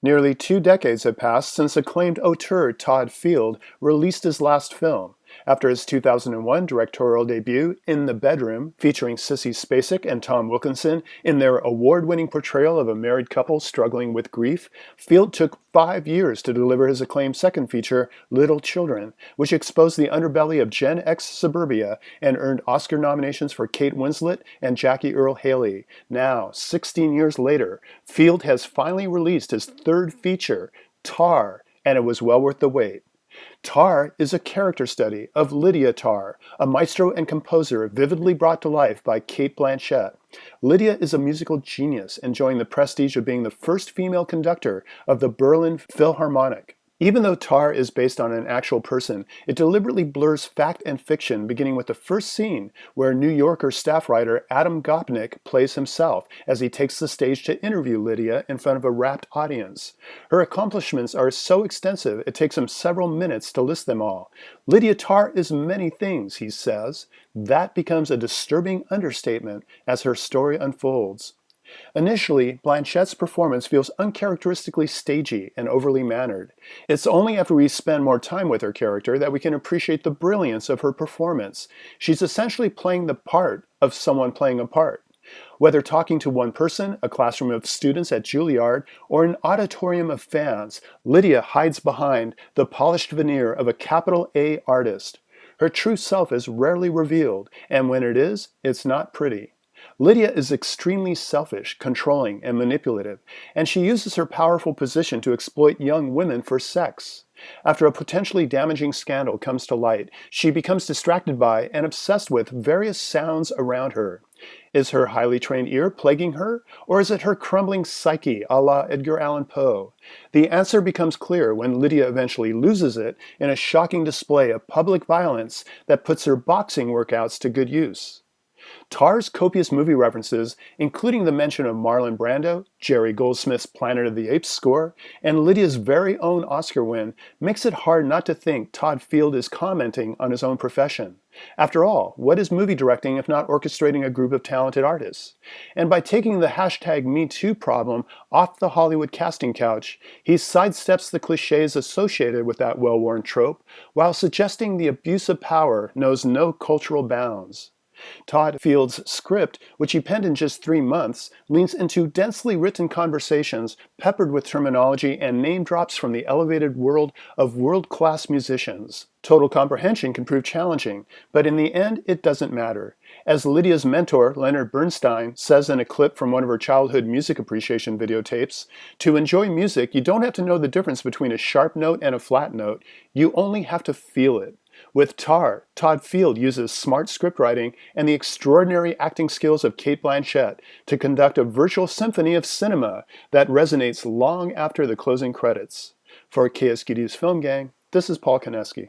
Nearly 2 decades have passed since acclaimed auteur Todd Field released his last film. After his 2001 directorial debut, In the Bedroom, featuring Sissy Spacek and Tom Wilkinson in their award-winning portrayal of a married couple struggling with grief, Field took 5 years to deliver his acclaimed second feature, Little Children, which exposed the underbelly of Gen X suburbia and earned Oscar nominations for Kate Winslet and Jackie Earle Haley. Now, 16 years later, Field has finally released his third feature, Tar, and it was well worth the wait. Tar is a character study of Lydia Tarr, a maestro and composer vividly brought to life by Cate Blanchett. Lydia is a musical genius, enjoying the prestige of being the first female conductor of the Berlin Philharmonic. Even though Tar is based on an actual person, it deliberately blurs fact and fiction, beginning with the first scene where New Yorker staff writer Adam Gopnik plays himself as he takes the stage to interview Lydia in front of a rapt audience. Her accomplishments are so extensive it takes him several minutes to list them all. Lydia Tarr is many things, he says. That becomes a disturbing understatement as her story unfolds. Initially, Blanchett's performance feels uncharacteristically stagey and overly mannered. It's only after we spend more time with her character that we can appreciate the brilliance of her performance. She's essentially playing the part of someone playing a part. Whether talking to one person, a classroom of students at Juilliard, or an auditorium of fans, Lydia hides behind the polished veneer of a capital A artist. Her true self is rarely revealed, and when it is, it's not pretty. Lydia is extremely selfish, controlling, and manipulative, and she uses her powerful position to exploit young women for sex. After a potentially damaging scandal comes to light, she becomes distracted by and obsessed with various sounds around her. Is her highly trained ear plaguing her, or is it her crumbling psyche a la Edgar Allan Poe? The answer becomes clear when Lydia eventually loses it in a shocking display of public violence that puts her boxing workouts to good use. Tar's copious movie references, including the mention of Marlon Brando, Jerry Goldsmith's Planet of the Apes score, and Lydia's very own Oscar win, makes it hard not to think Todd Field is commenting on his own profession. After all, what is movie directing if not orchestrating a group of talented artists? And by taking the hashtag #MeToo problem off the Hollywood casting couch, he sidesteps the cliches associated with that well-worn trope, while suggesting the abuse of power knows no cultural bounds. Todd Field's script, which he penned in just 3 months, leans into densely written conversations peppered with terminology and name drops from the elevated world of world-class musicians. Total comprehension can prove challenging, but in the end, it doesn't matter. As Lydia's mentor, Leonard Bernstein, says in a clip from one of her childhood music appreciation videotapes, to enjoy music, you don't have to know the difference between a sharp note and a flat note. You only have to feel it. With Tar, Todd Field uses smart scriptwriting and the extraordinary acting skills of Cate Blanchett to conduct a virtual symphony of cinema that resonates long after the closing credits. For KSQD's Film Gang, this is Paul Koneski.